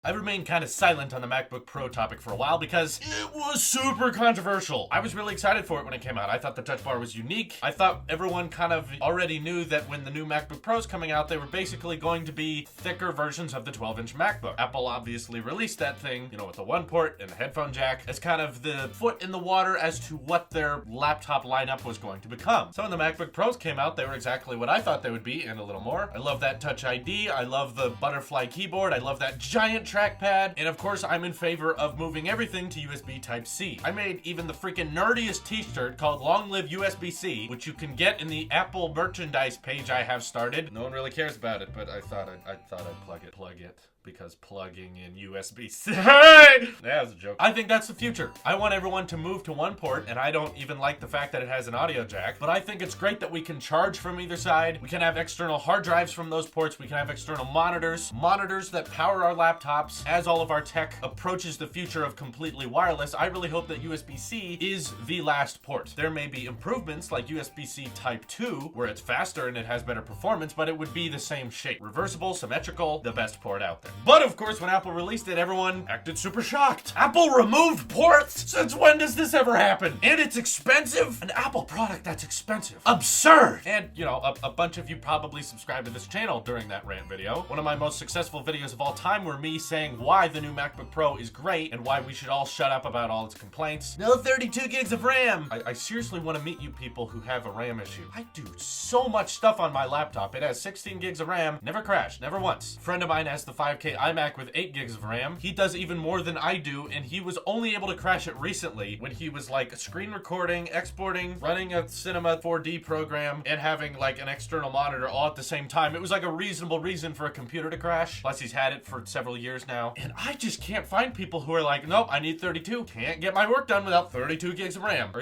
I remained kind of silent on the MacBook Pro topic for a while because it was super controversial. I was really excited for it when it came out. I thought the touch bar was unique. I thought everyone kind of already knew that when the new MacBook Pros coming out, they were basically going to be thicker versions of the 12-inch MacBook. Apple obviously released that thing, with the one port and the headphone jack as kind of the foot in the water as to what their laptop lineup was going to become. So when the MacBook Pros came out, they were exactly what I thought they would be and a little more. I love that Touch ID. I love the butterfly keyboard. I love that giant trackpad, and of course I'm in favor of moving everything to USB Type-C. I made even the freaking nerdiest t-shirt called Long Live USB-C, which you can get in the Apple merchandise page I have started. No one really cares about it, but I thought I'd plug it. Because plugging in USB-C. That was a joke. I think that's the future. I want everyone to move to one port, and I don't even like the fact that it has an audio jack, but I think it's great that we can charge from either side. We can have external hard drives from those ports. We can have external monitors that power our laptops. As all of our tech approaches the future of completely wireless, I really hope that USB-C is the last port. There may be improvements like USB-C Type 2, where it's faster and it has better performance, but it would be the same shape. Reversible, symmetrical, the best port out there. But of course, when Apple released it, everyone acted super shocked. Apple removed ports? Since when does this ever happen? And it's expensive? An Apple product that's expensive. Absurd! And, a bunch of you probably subscribed to this channel during that rant video. One of my most successful videos of all time were me saying why the new MacBook Pro is great and why we should all shut up about all its complaints. No 32 gigs of RAM! I seriously want to meet you people who have a RAM issue. I do so much stuff on my laptop. It has 16 gigs of RAM, never crashed, never once. A friend of mine has the 5K iMac with 8 gigs of RAM. He does even more than I do, and he was only able to crash it recently when he was like screen recording, exporting, running a Cinema 4D program, and having like an external monitor all at the same time. It was like a reasonable reason for a computer to crash. Plus he's had it for several years now. And I just can't find people who are like, nope, I need 32. Can't get my work done without 32 gigs of RAM.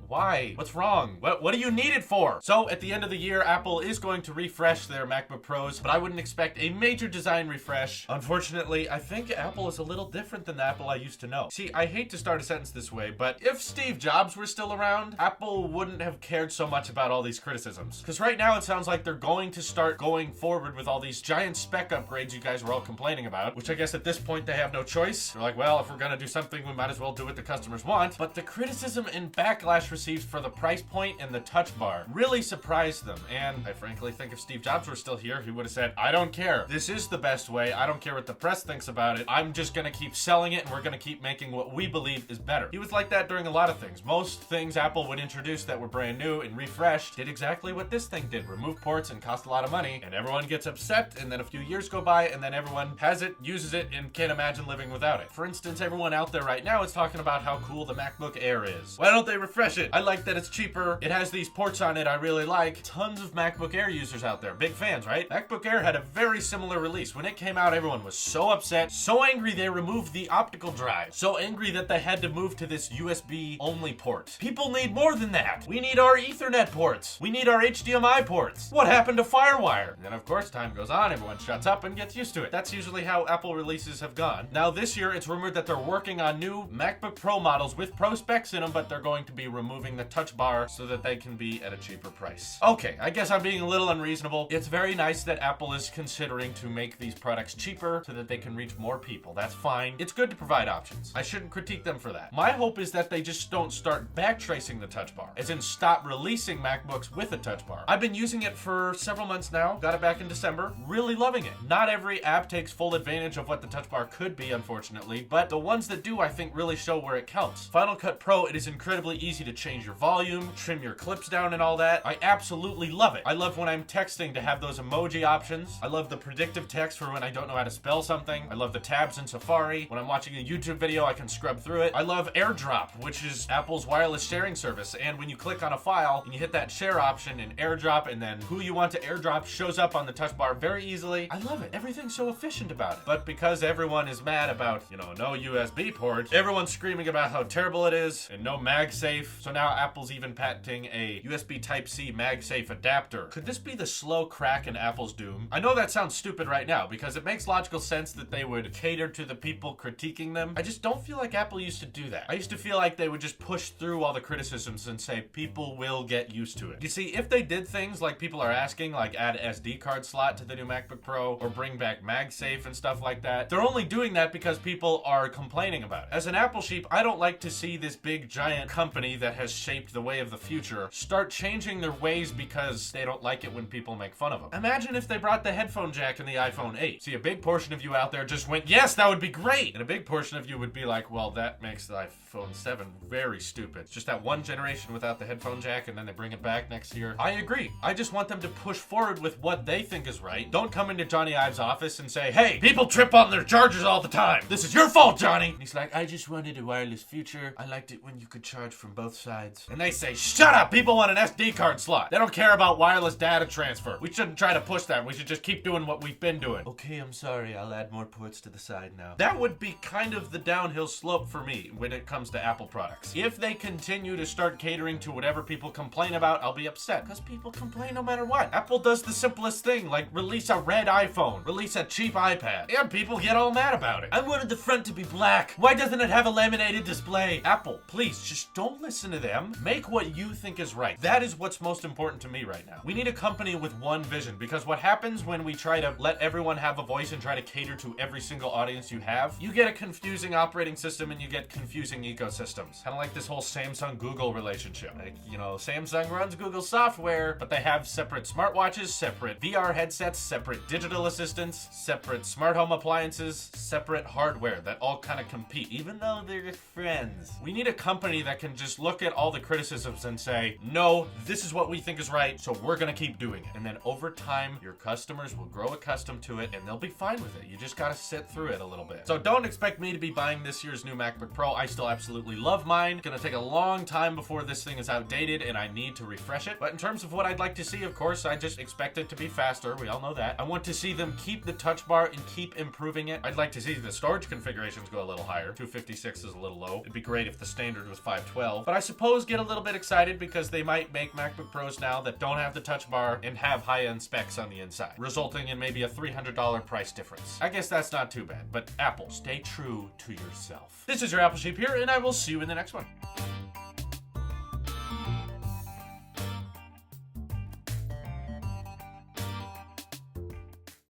Why? What's wrong? What do you need it for? So at the end of the year, Apple is going to refresh their MacBook Pros, but I wouldn't expect a major design refresh. Unfortunately, I think Apple is a little different than the Apple I used to know. See, I hate to start a sentence this way, but if Steve Jobs were still around, Apple wouldn't have cared so much about all these criticisms. Because right now it sounds like they're going to start going forward with all these giant spec upgrades you guys were all complaining about, which I guess at this point they have no choice. They're like, well, if we're gonna do something, we might as well do what the customers want. But the criticism and backlash received for the price point and the touch bar really surprised them, and I frankly think if Steve Jobs were still here, he would have said, I don't care. This is the best way. I don't care what the press thinks about it. I'm just gonna keep selling it, and we're gonna keep making what we believe is better. He was like that during a lot of things. Most things Apple would introduce that were brand new and refreshed did exactly what this thing did. Remove ports and cost a lot of money, and everyone gets upset, and then a few years go by, and then everyone has it, uses it, and can't imagine living without it. For instance, everyone out there right now is talking about how cool the MacBook Air is. Why don't they refresh it? I like that it's cheaper. It has these ports on it I really like. Tons of MacBook Air users out there. Big fans, right? MacBook Air had a very similar release. When it came out, everyone was so upset, so angry they removed the optical drive, so angry that they had to move to this USB-only port. People need more than that. We need our Ethernet ports. We need our HDMI ports. What happened to FireWire? And then, of course, time goes on, everyone shuts up and gets used to it. That's usually how Apple releases have gone. Now, this year, it's rumored that they're working on new MacBook Pro models with Pro specs in them, but they're going to be removing the touch bar so that they can be at a cheaper price. Okay, I guess I'm being a little unreasonable. It's very nice that Apple is considering to make these products cheaper so that they can reach more people. That's fine. It's good to provide options. I shouldn't critique them for that. My hope is that they just don't start backtracing the touch bar, as in stop releasing MacBooks with a touch bar. I've been using it for several months now, got it back in December, really loving it. Not every app takes full advantage of what the touch bar could be, unfortunately, but the ones that do, I think, really show where it counts. Final Cut Pro, it is incredibly easy to change your volume, trim your clips down and all that. I absolutely love it. I love when I'm texting to have those emoji options. I love the predictive text for when I don't know how to spell something. I love the tabs in Safari. When I'm watching a YouTube video, I can scrub through it. I love AirDrop, which is Apple's wireless sharing service. And when you click on a file and you hit that share option in AirDrop, and then who you want to AirDrop shows up on the touch bar very easily. I love it. Everything's so efficient about it. But because everyone is mad about, no USB port, everyone's screaming about how terrible it is and no MagSafe. So So now Apple's even patenting a USB Type-C MagSafe adapter. Could this be the slow crack in Apple's doom? I know that sounds stupid right now because it makes logical sense that they would cater to the people critiquing them. I just don't feel like Apple used to do that. I used to feel like they would just push through all the criticisms and say people will get used to it. You see, if they did things like people are asking, like add SD card slot to the new MacBook Pro or bring back MagSafe and stuff like that, they're only doing that because people are complaining about it. As an Apple sheep, I don't like to see this big giant company that has shaped the way of the future start changing their ways because they don't like it when people make fun of them. Imagine if they brought the headphone jack in the iPhone 8. See, a big portion of you out there just went, yes, that would be great. And a big portion of you would be like, well, that makes the iPhone 7 very stupid. It's just that one generation without the headphone jack and then they bring it back next year. I agree. I just want them to push forward with what they think is right. Don't come into Johnny Ive's office and say, hey, people trip on their chargers all the time. This is your fault, Johnny. And he's like, I just wanted a wireless future. I liked it when you could charge from both sides. And they say, shut up. People want an SD card slot. They don't care about wireless data transfer. We shouldn't try to push that. We should just keep doing what we've been doing. Okay, I'm sorry. I'll add more ports to the side now. That would be kind of the downhill slope for me when it comes to Apple products. If they continue to start catering to whatever people complain about, I'll be upset because people complain no matter what. Apple does the simplest thing, like release a red iPhone, release a cheap iPad, and people get all mad about it. I wanted the front to be black. Why doesn't it have a laminated display? Apple, please, just don't listen to them. Make what you think is right. That is what's most important to me right now. We need a company with one vision, because what happens when we try to let everyone have a voice and try to cater to every single audience you have, you get a confusing operating system and you get confusing ecosystems. Kind of like this whole Samsung-Google relationship. Like, you know, Samsung runs Google software, but they have separate smartwatches, separate VR headsets, separate digital assistants, separate smart home appliances, separate hardware that all kind of compete, even though they're just friends. We need a company that can just look at all the criticisms and say, no, this is what we think is right, so we're gonna keep doing it. And then over time, your customers will grow accustomed to it and they'll be fine with it. You just gotta sit through it a little bit. So don't expect me to be buying this year's new MacBook Pro. I still absolutely love mine. It's gonna take a long time before this thing is outdated and I need to refresh it. But in terms of what I'd like to see, of course, I just expect it to be faster. We all know that. I want to see them keep the touch bar and keep improving it. I'd like to see the storage configurations go a little higher. 256 is a little low. It'd be great if the standard was 512. But I suppose get a little bit excited because they might make MacBook Pros now that don't have the touch bar and have high-end specs on the inside, resulting in maybe a $300 price difference. I guess that's not too bad, but Apple, stay true to yourself. This is your Apple Sheep here, and I will see you in the next one.